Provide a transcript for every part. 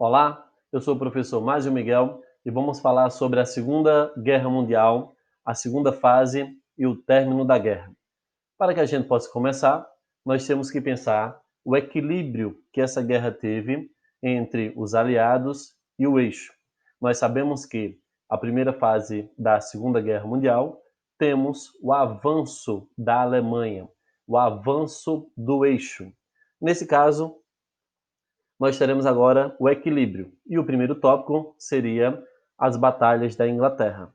Olá, eu sou o professor Márcio Miguel e vamos falar sobre a Segunda Guerra Mundial, a segunda fase e o término da guerra. Para que a gente possa começar, nós temos que pensar o equilíbrio que essa guerra teve entre os aliados e o eixo. Nós sabemos que a primeira fase da Segunda Guerra Mundial temos o avanço da Alemanha, o avanço do eixo. Nesse caso, nós teremos agora o equilíbrio. E o primeiro tópico seria as batalhas da Inglaterra.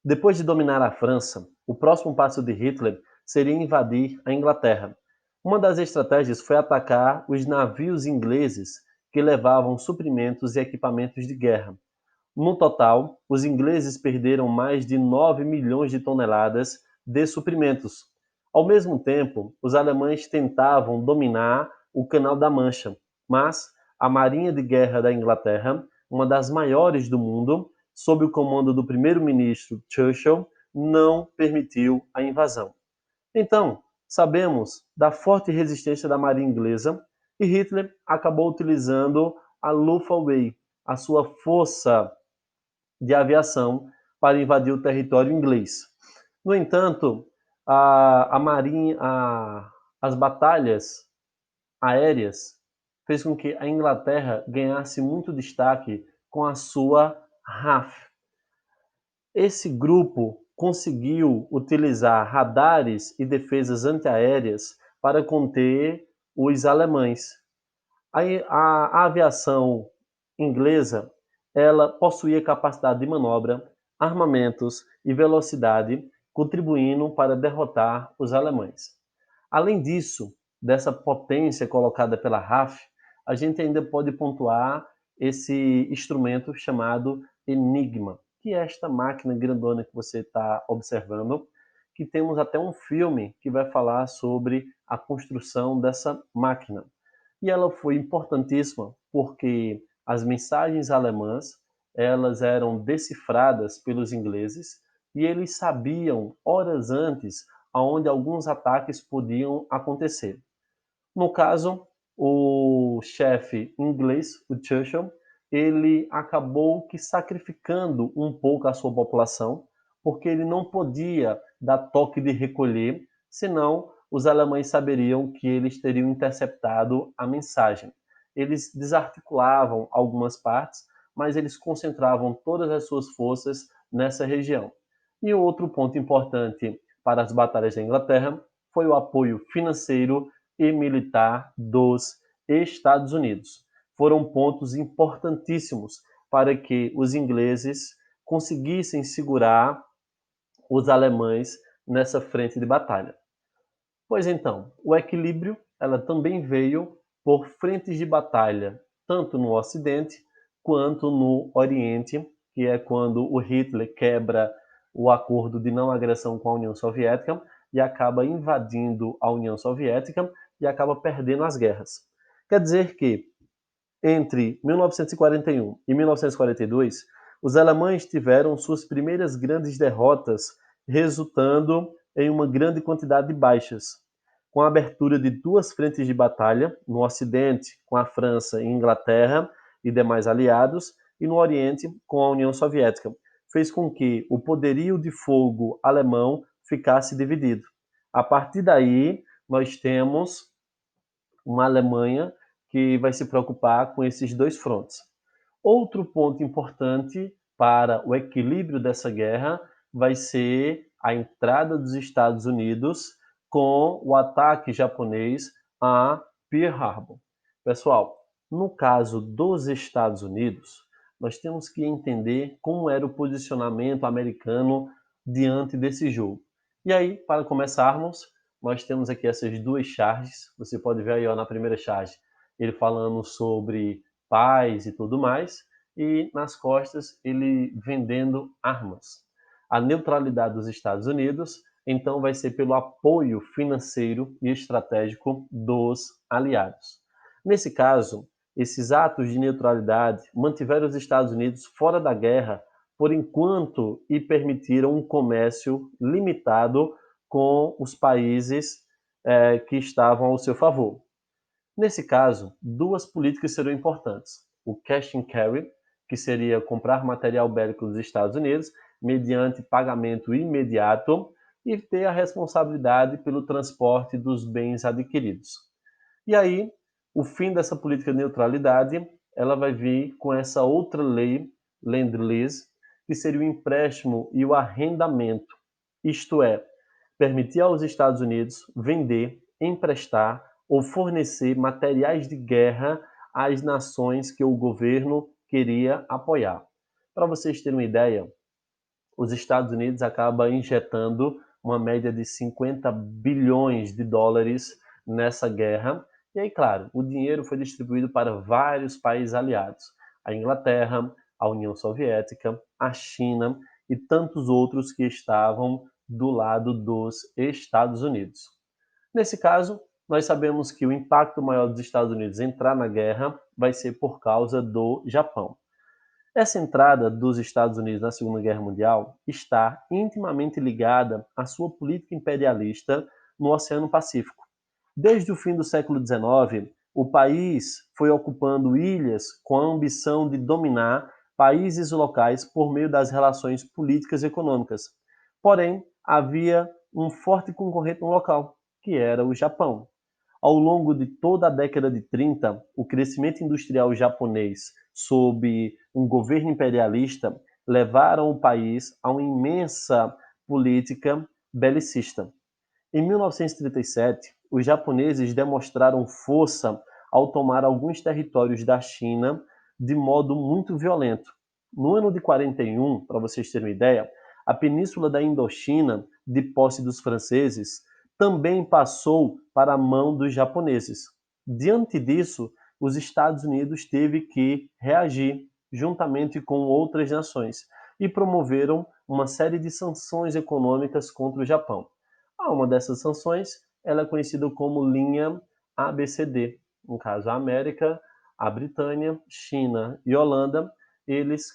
Depois de dominar a França, o próximo passo de Hitler seria invadir a Inglaterra. Uma das estratégias foi atacar os navios ingleses que levavam suprimentos e equipamentos de guerra. No total, os ingleses perderam mais de 9 milhões de toneladas de suprimentos. Ao mesmo tempo, os alemães tentavam dominar o Canal da Mancha, mas a Marinha de Guerra da Inglaterra, uma das maiores do mundo, sob o comando do primeiro-ministro Churchill, não permitiu a invasão. Então, sabemos da forte resistência da Marinha Inglesa e Hitler acabou utilizando a Luftwaffe, a sua força de aviação, para invadir o território inglês. No entanto, a Marinha, as batalhas aéreas fez com que a Inglaterra ganhasse muito destaque com a sua RAF. Esse grupo conseguiu utilizar radares e defesas antiaéreas para conter os alemães. A aviação inglesa ela possuía capacidade de manobra, armamentos e velocidade, contribuindo para derrotar os alemães. Além disso, dessa potência colocada pela RAF, a gente ainda pode pontuar esse instrumento chamado Enigma, que é esta máquina grandona que você está observando, que temos até um filme que vai falar sobre a construção dessa máquina. E ela foi importantíssima porque as mensagens alemãs elas eram decifradas pelos ingleses e eles sabiam horas antes aonde alguns ataques podiam acontecer. No caso, o chefe inglês, o Churchill, ele acabou que sacrificando um pouco a sua população, porque ele não podia dar toque de recolher, senão os alemães saberiam que eles teriam interceptado a mensagem. Eles desarticulavam algumas partes, mas eles concentravam todas as suas forças nessa região. E outro ponto importante para as batalhas da Inglaterra foi o apoio financeiro e militar dos Estados Unidos. Foram pontos importantíssimos para que os ingleses conseguissem segurar os alemães nessa frente de batalha. Pois então, o equilíbrio ela também veio por frentes de batalha, tanto no Ocidente quanto no Oriente, que é quando o Hitler quebra o acordo de não agressão com a União Soviética e acaba invadindo a União Soviética e acaba perdendo as guerras. Quer dizer que entre 1941 e 1942, os alemães tiveram suas primeiras grandes derrotas, resultando em uma grande quantidade de baixas. Com a abertura de duas frentes de batalha, no Ocidente, com a França e Inglaterra e demais aliados, e no Oriente, com a União Soviética, fez com que o poderio de fogo alemão ficasse dividido. A partir daí, nós temos uma Alemanha que vai se preocupar com esses dois frontes. Outro ponto importante para o equilíbrio dessa guerra vai ser a entrada dos Estados Unidos com o ataque japonês a Pearl Harbor. Pessoal, no caso dos Estados Unidos, nós temos que entender como era o posicionamento americano diante desse jogo. E aí, para começarmos, nós temos aqui essas duas charges. Você pode ver aí ó, na primeira charge ele falando sobre paz e tudo mais, e nas costas ele vendendo armas. A neutralidade dos Estados Unidos, então, vai ser pelo apoio financeiro e estratégico dos aliados. Nesse caso, esses atos de neutralidade mantiveram os Estados Unidos fora da guerra por enquanto e permitiram um comércio limitado com os países que estavam ao seu favor. Nesse caso, duas políticas serão importantes. o cash and carry, que seria comprar material bélico dos Estados Unidos mediante pagamento imediato e ter a responsabilidade pelo transporte dos bens adquiridos. E aí, o fim dessa política de neutralidade, ela vai vir com essa outra lei, Lend-Lease, que seria o empréstimo e o arrendamento. Isto é, permitir aos Estados Unidos vender, emprestar ou fornecer materiais de guerra às nações que o governo queria apoiar. Para vocês terem uma ideia, os Estados Unidos acabam injetando uma média de 50 bilhões de dólares nessa guerra. E aí, claro, o dinheiro foi distribuído para vários países aliados: a Inglaterra, a União Soviética, a China e tantos outros que estavam do lado dos Estados Unidos. Nesse caso, nós sabemos que o impacto maior dos Estados Unidos entrar na guerra vai ser por causa do Japão. Essa entrada dos Estados Unidos na Segunda Guerra Mundial está intimamente ligada à sua política imperialista no Oceano Pacífico. Desde o fim do século XIX, o país foi ocupando ilhas com a ambição de dominar países locais por meio das relações políticas e econômicas. Porém, havia um forte concorrente no local, que era o Japão. Ao longo de toda a década de 30, o crescimento industrial japonês, sob um governo imperialista, levaram o país a uma imensa política belicista. Em 1937, os japoneses demonstraram força ao tomar alguns territórios da China de modo muito violento. No ano de 41, para vocês terem uma ideia, a península da Indochina, de posse dos franceses, também passou para a mão dos japoneses. Diante disso, os Estados Unidos teve que reagir juntamente com outras nações e promoveram uma série de sanções econômicas contra o Japão. Uma dessas sanções ela é conhecida como linha ABCD. No caso, a América, a Britânia, China e Holanda, eles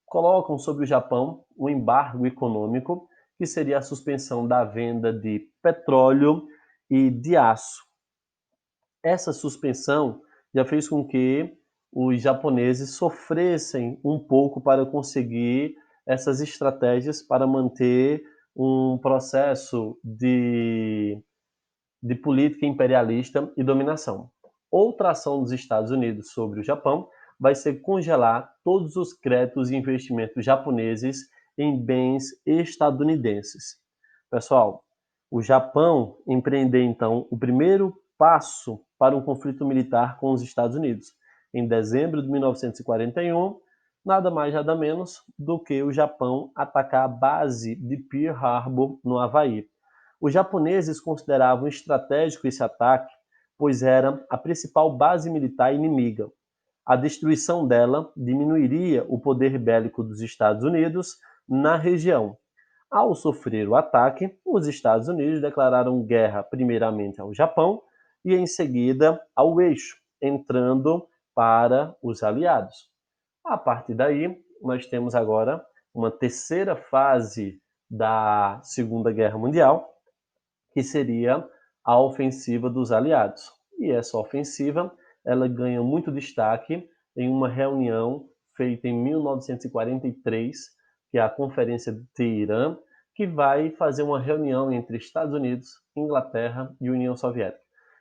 colocam sobre o Japão um embargo econômico, que seria a suspensão da venda de petróleo e de aço. Essa suspensão já fez com que os japoneses sofressem um pouco para conseguir essas estratégias para manter um processo de política imperialista e dominação. Outra ação dos Estados Unidos sobre o Japão vai ser congelar todos os créditos e investimentos japoneses em bens estadunidenses. Pessoal, o Japão empreendeu então o primeiro passo para um conflito militar com os Estados Unidos. Em dezembro de 1941, nada mais nada menos do que o Japão atacar a base de Pearl Harbor, no Havaí. Os japoneses consideravam estratégico esse ataque, pois era a principal base militar inimiga. A destruição dela diminuiria o poder bélico dos Estados Unidos na região. Ao sofrer o ataque, os Estados Unidos declararam guerra primeiramente ao Japão e em seguida ao eixo, entrando para os aliados. A partir daí, nós temos agora uma terceira fase da Segunda Guerra Mundial, que seria a ofensiva dos aliados. E essa ofensiva, ela ganha muito destaque em uma reunião feita em 1943, que é a Conferência de Teherã, que vai fazer uma reunião entre Estados Unidos, Inglaterra e União Soviética.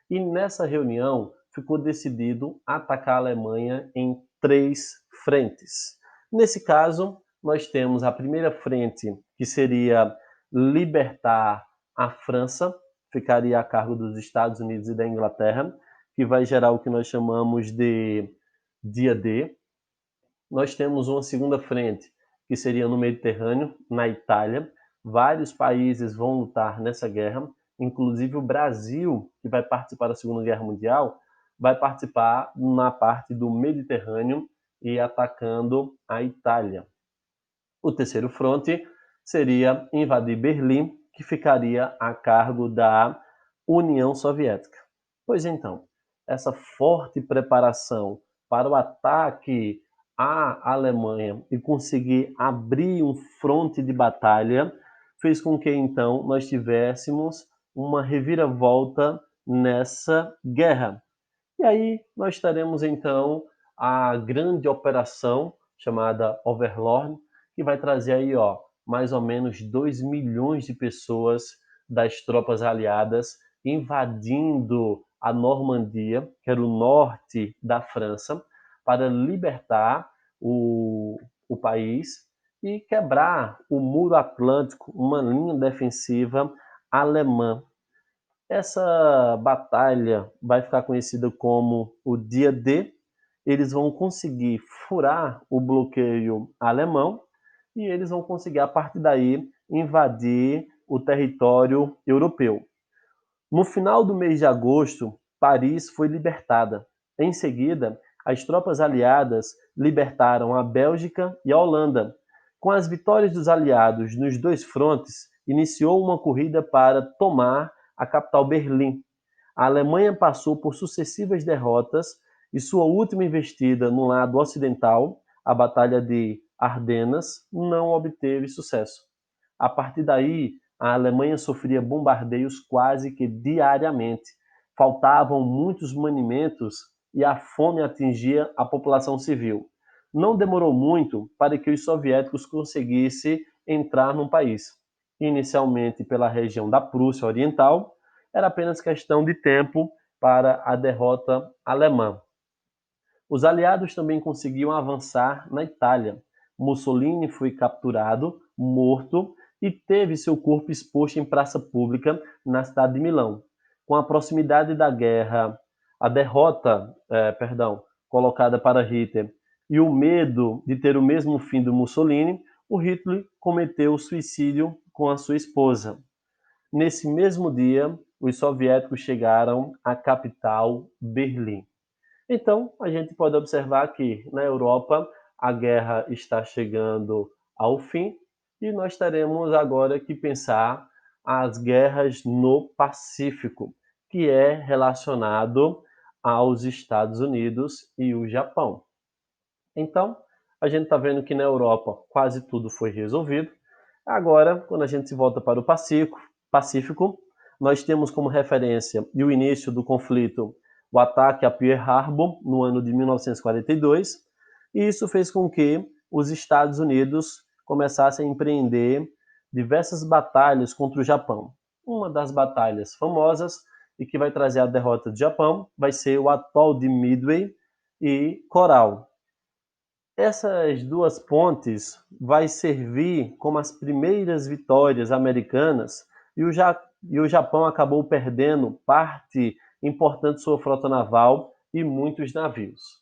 E nessa reunião ficou decidido atacar a Alemanha em 3 frentes. Nesse caso, nós temos a primeira frente, que seria libertar a França, ficaria a cargo dos Estados Unidos e da Inglaterra, que vai gerar o que nós chamamos de dia D. Nós temos uma segunda frente, que seria no Mediterrâneo, na Itália. Vários países vão lutar nessa guerra, inclusive o Brasil, que vai participar da Segunda Guerra Mundial, vai participar na parte do Mediterrâneo e atacando a Itália. O terceiro fronte seria invadir Berlim, que ficaria a cargo da União Soviética. Pois então, essa forte preparação para o ataque à Alemanha e conseguir abrir um fronte de batalha fez com que então nós tivéssemos uma reviravolta nessa guerra. E aí nós teremos então a grande operação chamada Overlord, que vai trazer aí, mais ou menos 2 milhões de pessoas das tropas aliadas invadindo a Normandia, que era o norte da França, para libertar o país e quebrar o muro atlântico, uma linha defensiva alemã. Essa batalha vai ficar conhecida como o Dia D. Eles vão conseguir furar o bloqueio alemão e eles vão conseguir, a partir daí, invadir o território europeu. No final do mês de agosto, Paris foi libertada. Em seguida, as tropas aliadas libertaram a Bélgica e a Holanda. Com as vitórias dos aliados nos dois frontes, iniciou uma corrida para tomar a capital Berlim. A Alemanha passou por sucessivas derrotas e sua última investida no lado ocidental, a Batalha de Ardenas, não obteve sucesso. A partir daí, a Alemanha sofria bombardeios quase que diariamente. Faltavam muitos manimentos e a fome atingia a população civil. Não demorou muito para que os soviéticos conseguissem entrar no país. Inicialmente pela região da Prússia Oriental, era apenas questão de tempo para a derrota alemã. Os aliados também conseguiam avançar na Itália. Mussolini foi capturado, morto e teve seu corpo exposto em praça pública na cidade de Milão. Com a proximidade da guerra, a derrota, colocada para Hitler e o medo de ter o mesmo fim do Mussolini, o Hitler cometeu suicídio com a sua esposa. Nesse mesmo dia, os soviéticos chegaram à capital, Berlim. Então, a gente pode observar que na Europa a guerra está chegando ao fim e nós teremos agora que pensar as guerras no Pacífico, que é relacionado aos Estados Unidos e o Japão. Então, a gente está vendo que na Europa quase tudo foi resolvido. Agora, quando a gente se volta para o Pacífico, nós temos como referência e o início do conflito o ataque a Pearl Harbor no ano de 1942, e isso fez com que os Estados Unidos começassem a empreender diversas batalhas contra o Japão. Uma das batalhas famosas e que vai trazer a derrota do Japão vai ser o atol de Midway e Coral. Essas duas pontes vai servir como as primeiras vitórias americanas e o Japão acabou perdendo parte importante de sua frota naval e muitos navios.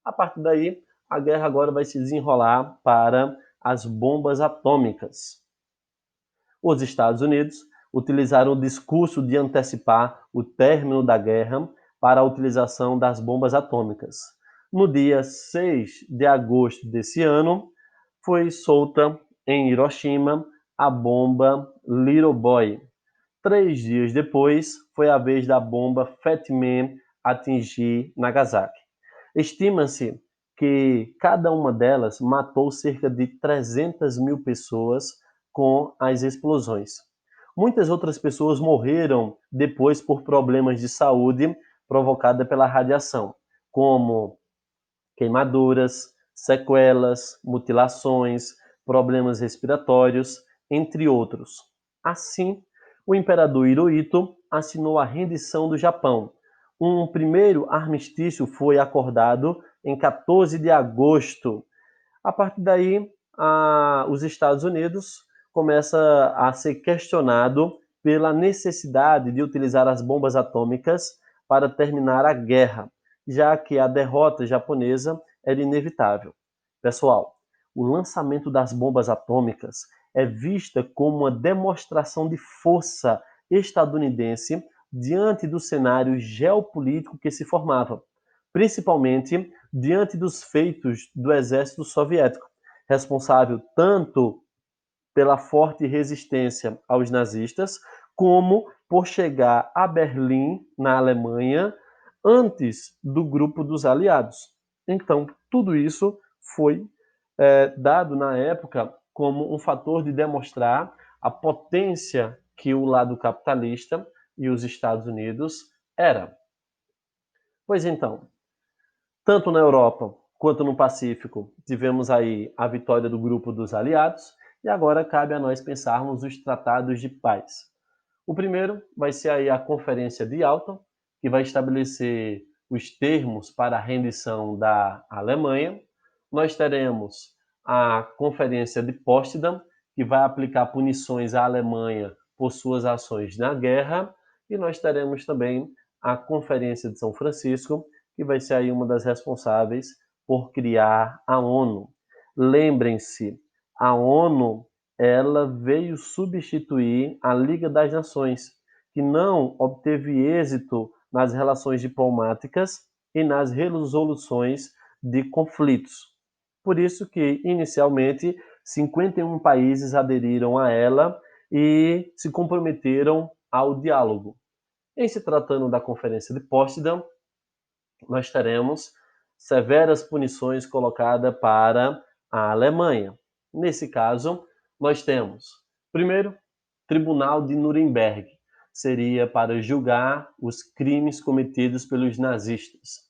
A partir daí, a guerra agora vai se desenrolar para as bombas atômicas. Os Estados Unidos utilizaram o discurso de antecipar o término da guerra para a utilização das bombas atômicas. No dia 6 de agosto desse ano, foi solta em Hiroshima a bomba Little Boy. 3 dias depois, foi a vez da bomba Fat Man atingir Nagasaki. Estima-se que cada uma delas matou cerca de 300 mil pessoas com as explosões. Muitas outras pessoas morreram depois por problemas de saúde provocada pela radiação, como queimaduras, sequelas, mutilações, problemas respiratórios, entre outros. Assim, o imperador Hirohito assinou a rendição do Japão. Um primeiro armistício foi acordado em 14 de agosto. A partir daí, os Estados Unidos começa a ser questionado pela necessidade de utilizar as bombas atômicas para terminar a guerra, já que a derrota japonesa era inevitável. Pessoal, o lançamento das bombas atômicas é vista como uma demonstração de força estadunidense diante do cenário geopolítico que se formava, principalmente diante dos feitos do exército soviético, responsável tanto pela forte resistência aos nazistas, como por chegar a Berlim, na Alemanha, antes do grupo dos aliados. Então, tudo isso foi dado na época como um fator de demonstrar a potência que o lado capitalista e os Estados Unidos era. Pois então, tanto na Europa quanto no Pacífico, tivemos aí a vitória do grupo dos aliados e agora cabe a nós pensarmos os tratados de paz. O primeiro vai ser aí a Conferência de Yalta, que vai estabelecer os termos para a rendição da Alemanha. Nós teremos a Conferência de Potsdam, que vai aplicar punições à Alemanha por suas ações na guerra. E nós teremos também a Conferência de São Francisco, que vai ser aí uma das responsáveis por criar a ONU. Lembrem-se, a ONU ela veio substituir a Liga das Nações, que não obteve êxito nas relações diplomáticas e nas resoluções de conflitos. Por isso que, inicialmente, 51 países aderiram a ela e se comprometeram ao diálogo. Em se tratando da Conferência de Potsdam, nós teremos severas punições colocadas para a Alemanha. Nesse caso, nós temos, primeiro, Tribunal de Nuremberg, seria para julgar os crimes cometidos pelos nazistas.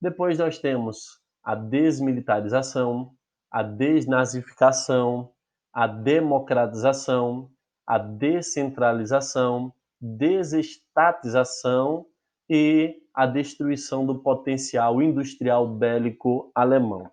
Depois nós temos a desmilitarização, a desnazificação, a democratização, a descentralização, desestatização e a destruição do potencial industrial bélico alemão.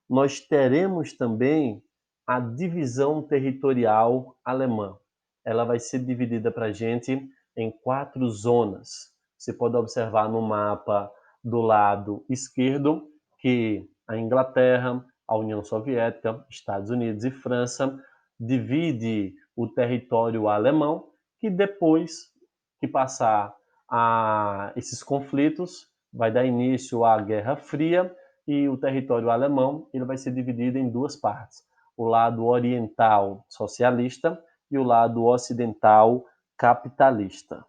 Nós teremos também a divisão territorial alemã. Ela vai ser dividida para a gente em 4 zonas. Você pode observar no mapa do lado esquerdo que a Inglaterra, a União Soviética, Estados Unidos e França divide o território alemão, que depois que passar esses conflitos vai dar início à Guerra Fria e o território alemão ele vai ser dividido em 2 partes, o lado oriental socialista e o lado ocidental capitalista.